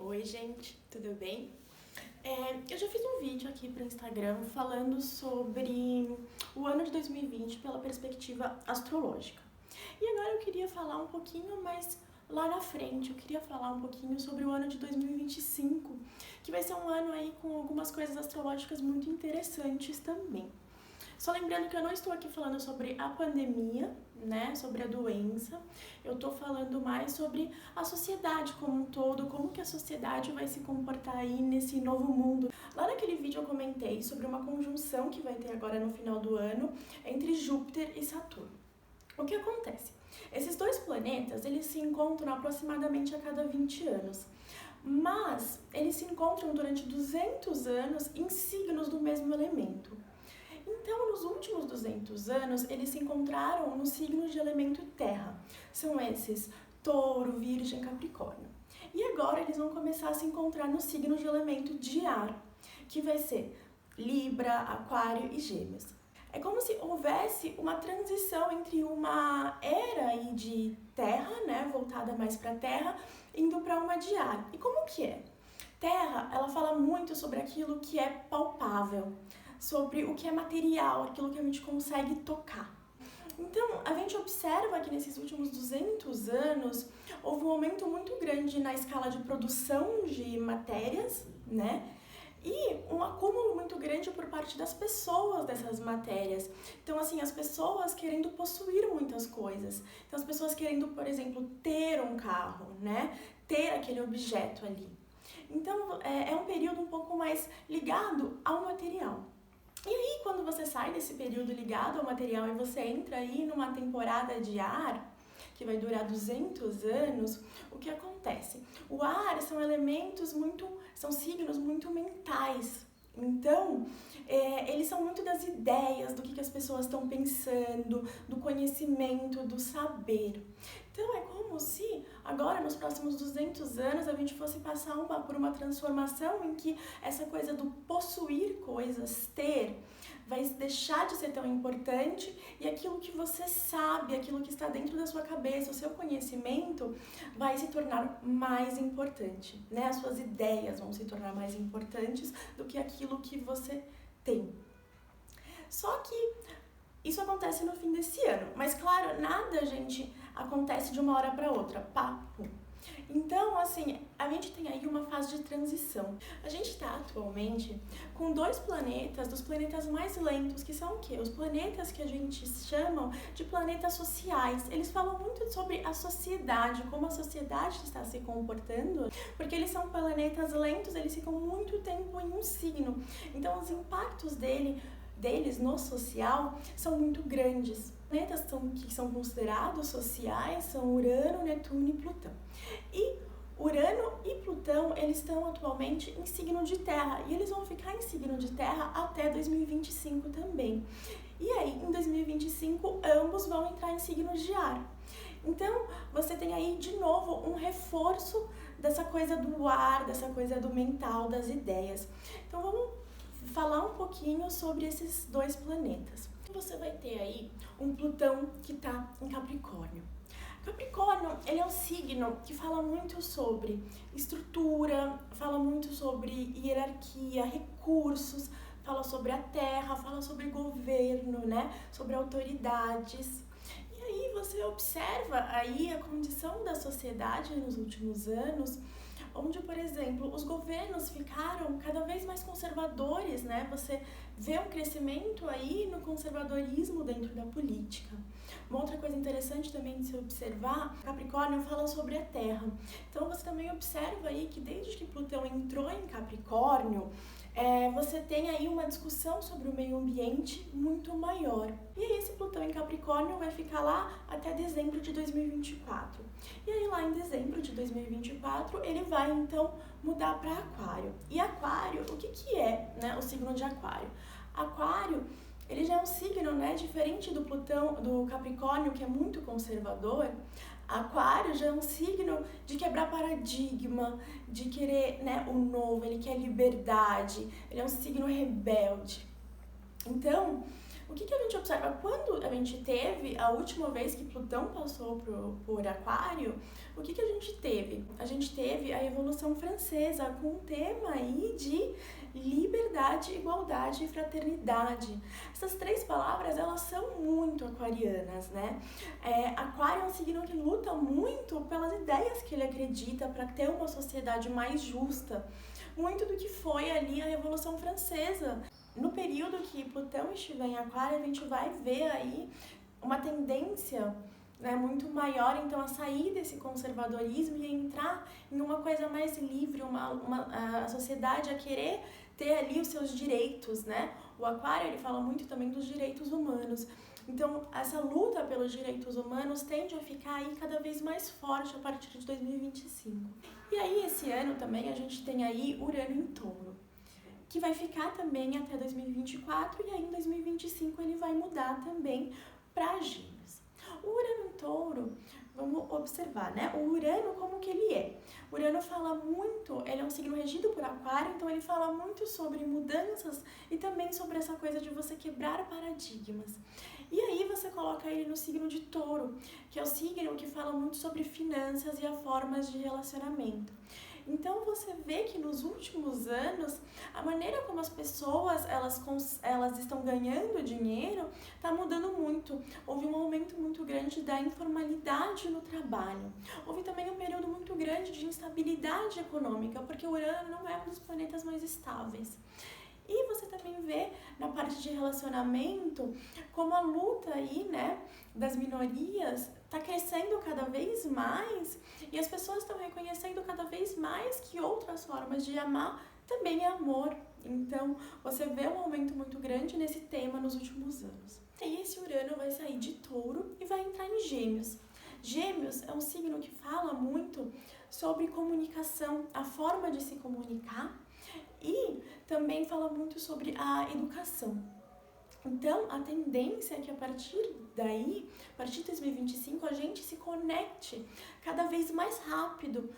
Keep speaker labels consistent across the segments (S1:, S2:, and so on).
S1: Oi, gente, tudo bem? Eu já fiz um vídeo aqui para o Instagram falando sobre o ano de 2020 pela perspectiva astrológica. E agora eu queria falar um pouquinho mais lá na frente, eu queria falar um pouquinho sobre o ano de 2025, que vai ser um ano aí com algumas coisas astrológicas muito interessantes também. Só lembrando que eu não estou aqui falando sobre a pandemia, né, sobre a doença. Eu estou falando mais sobre a sociedade como um todo, como que a sociedade vai se comportar aí nesse novo mundo. Lá naquele vídeo eu comentei sobre uma conjunção que vai ter agora no final do ano entre Júpiter e Saturno. O que acontece? Esses dois planetas, eles se encontram aproximadamente a cada 20 anos. Mas eles se encontram durante 200 anos em signos do mesmo elemento. Então, nos últimos 200 anos, eles se encontraram no signo de elemento terra. São esses Touro, Virgem, Capricórnio. E agora eles vão começar a se encontrar no signo de elemento de ar, que vai ser Libra, Aquário e Gêmeos. É como se houvesse uma transição entre uma era aí de terra, né, voltada mais para a terra, indo para uma de ar. E como que é? Terra, ela fala muito sobre aquilo que é palpável, sobre o que é material, aquilo que a gente consegue tocar. Então, a gente observa que nesses últimos 200 anos houve um aumento muito grande na escala de produção de matérias, né? E um acúmulo muito grande por parte das pessoas dessas matérias. Então, assim, as pessoas querendo possuir muitas coisas. Então, as pessoas querendo, por exemplo, ter um carro, né? Ter aquele objeto ali. Então, é um período um pouco mais ligado ao material. E aí, quando você sai desse período ligado ao material e você entra aí numa temporada de ar, que vai durar 200 anos, o que acontece? O ar são são signos muito mentais. Então, eles são muito das ideias, do que as pessoas estão pensando, do conhecimento, do saber. Então, é como se agora, nos próximos 200 anos, a gente fosse passar por uma transformação em que essa coisa do possuir coisas, ter, vai deixar de ser tão importante e aquilo que você sabe, aquilo que está dentro da sua cabeça, o seu conhecimento, vai se tornar mais importante, né? As suas ideias vão se tornar mais importantes do que aquilo que você tem. Só que isso acontece no fim desse ano, mas claro, nada, gente, acontece de uma hora para outra, papo. Então, assim, a gente tem aí uma fase de transição. A gente está atualmente com dois planetas, dos planetas mais lentos, que são o quê? Os planetas que a gente chama de planetas sociais. Eles falam muito sobre a sociedade, como a sociedade está se comportando, porque eles são planetas lentos, eles ficam muito tempo em um signo. Então, os impactos deles no social são muito grandes. Planetas que são considerados sociais são Urano, Netuno e Plutão. E Urano e Plutão, eles estão atualmente em signo de terra e eles vão ficar em signo de terra até 2025 também. E aí, em 2025, ambos vão entrar em signos de ar. Então, você tem aí, de novo, um reforço dessa coisa do ar, dessa coisa do mental, das ideias. Então, vamos falar um pouquinho sobre esses dois planetas. Você vai ter aí um Plutão que está em Capricórnio. Capricórnio, ele é um signo que fala muito sobre estrutura, fala muito sobre hierarquia, recursos, fala sobre a terra, fala sobre governo, né? Sobre autoridades. E aí você observa aí a condição da sociedade nos últimos anos, onde, por exemplo, os governos ficaram cada vez mais conservadores, né? Você vê um crescimento aí no conservadorismo dentro da política. Uma outra coisa interessante também de se observar, Capricórnio fala sobre a Terra. Então você também observa aí que desde que Plutão entrou em Capricórnio, você tem aí uma discussão sobre o meio ambiente muito maior. E aí esse Plutão em Capricórnio vai ficar lá até dezembro de 2024. E aí lá em dezembro de 2024 ele vai então mudar para Aquário. E Aquário, o que é, né, o signo de Aquário? Aquário, ele já é um signo, né, diferente do Plutão, do Capricórnio, que é muito conservador. Aquário já é um signo de quebrar paradigma, de querer, né, o novo, ele quer liberdade, ele é um signo rebelde. Então, O que a gente observa? Quando a gente teve a última vez que Plutão passou por Aquário, o que a gente teve? A gente teve a Revolução Francesa com um tema aí de liberdade, igualdade e fraternidade. Essas três palavras, elas são muito aquarianas, né? Aquário é um signo que luta muito pelas ideias que ele acredita para ter uma sociedade mais justa. Muito do que foi ali a Revolução Francesa. No período que Plutão estiver em Aquário, a gente vai ver aí uma tendência, né, muito maior, então, a sair desse conservadorismo e entrar em uma coisa mais livre, a sociedade a querer ter ali os seus direitos, né? O Aquário, ele fala muito também dos direitos humanos. Então, essa luta pelos direitos humanos tende a ficar aí cada vez mais forte a partir de 2025. E aí, esse ano também, a gente tem aí Urano em Touro, que vai ficar também até 2024, e aí em 2025 ele vai mudar também para Gêmeos. O Urano em Touro, vamos observar, né? O Urano, como que ele é? O Urano fala muito, ele é um signo regido por Aquário, então ele fala muito sobre mudanças e também sobre essa coisa de você quebrar paradigmas. E aí você coloca ele no signo de Touro, que é o signo que fala muito sobre finanças e as formas de relacionamento. Então você vê que nos últimos anos, a maneira como as pessoas elas estão ganhando dinheiro está mudando muito. Houve um aumento muito grande da informalidade no trabalho. Houve também um período muito grande de instabilidade econômica, porque o Urano não é um dos planetas mais estáveis. E você também vê na parte de relacionamento como a luta aí, né, das minorias está crescendo cada vez mais e as pessoas estão reconhecendo cada vez mais que outras formas de amar também é amor. Então, você vê um aumento muito grande nesse tema nos últimos anos. E esse Urano vai sair de Touro e vai entrar em Gêmeos. Gêmeos é um signo que fala muito sobre comunicação, a forma de se comunicar, e também fala muito sobre a educação. Então, a tendência é que a partir daí, a partir de 2025, a gente se conecte cada vez mais rápido,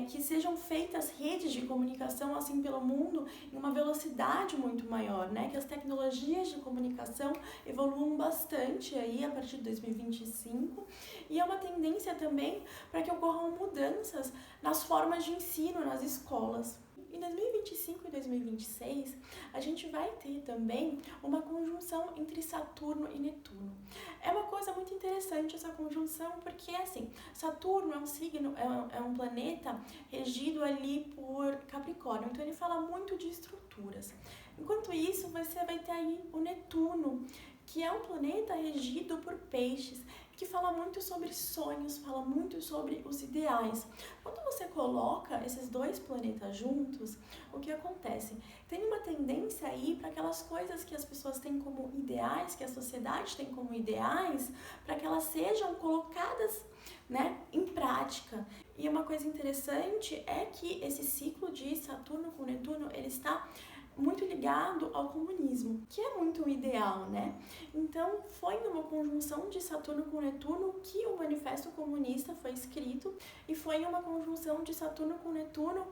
S1: que sejam feitas redes de comunicação assim pelo mundo em uma velocidade muito maior, né? Que as tecnologias de comunicação evoluam bastante aí a partir de 2025, e é uma tendência também para que ocorram mudanças nas formas de ensino nas escolas. Em 2025 e 2026, a gente vai ter também uma conjunção entre Saturno e Netuno. É uma coisa muito interessante essa conjunção, porque assim, Saturno é um signo, é um planeta regido ali por Capricórnio, então ele fala muito de estruturas. Enquanto isso, você vai ter aí o Netuno, que é um planeta regido por Peixes, que fala muito sobre sonhos, fala muito sobre os ideais. Quando você coloca esses dois planetas juntos, o que acontece? Tem uma tendência aí para aquelas coisas que as pessoas têm como ideais, que a sociedade tem como ideais, para que elas sejam colocadas, né, em prática. E uma coisa interessante é que esse ciclo de Saturno com Netuno, ele está muito ligado ao comunismo, que é muito um ideal, né? Então, foi numa conjunção de Saturno com Netuno que o Manifesto Comunista foi escrito, e foi uma conjunção de Saturno com Netuno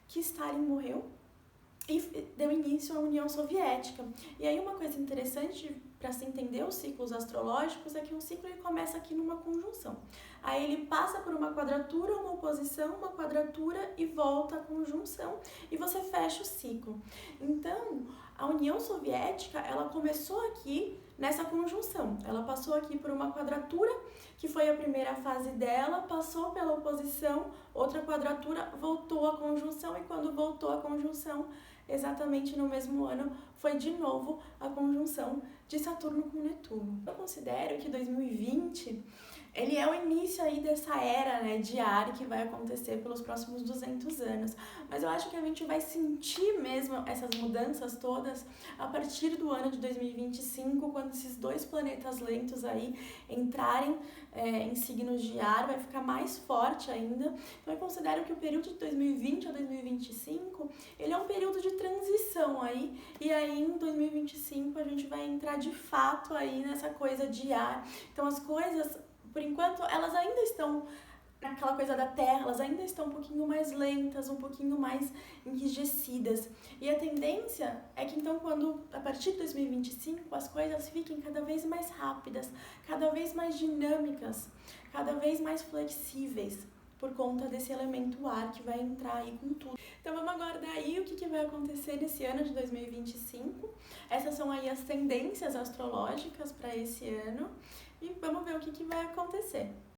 S1: que Stalin morreu e deu início à União Soviética. E aí uma coisa interessante para se entender os ciclos astrológicos é que um ciclo ele começa aqui numa conjunção. Aí ele passa por uma quadratura, uma oposição, uma quadratura e volta à conjunção e você fecha o ciclo. Então, a União Soviética, ela começou aqui nessa conjunção. Ela passou aqui por uma quadratura, que foi a primeira fase dela, passou pela oposição, outra quadratura, voltou à conjunção, e quando voltou à conjunção, exatamente no mesmo ano, foi de novo a conjunção de Saturno com Netuno. Eu considero que 2020, ele é o início aí dessa era, né, de ar que vai acontecer pelos próximos 200 anos. Mas eu acho que a gente vai sentir mesmo essas mudanças todas a partir do ano de 2025, quando esses dois planetas lentos aí entrarem em signos de ar, vai ficar mais forte ainda. Então eu considero que o período de 2020 a 2025, ele é um período de transição aí, e aí em 2025 a gente vai entrar de fato aí nessa coisa de ar. Então as coisas, por enquanto, elas ainda estão aquela coisa da Terra, elas ainda estão um pouquinho mais lentas, um pouquinho mais enrijecidas. E a tendência é que então a partir de 2025 as coisas fiquem cada vez mais rápidas, cada vez mais dinâmicas, cada vez mais flexíveis, por conta desse elemento ar que vai entrar aí com tudo. Então vamos aguardar aí o que vai acontecer nesse ano de 2025. Essas são aí as tendências astrológicas para esse ano e vamos ver o que vai acontecer.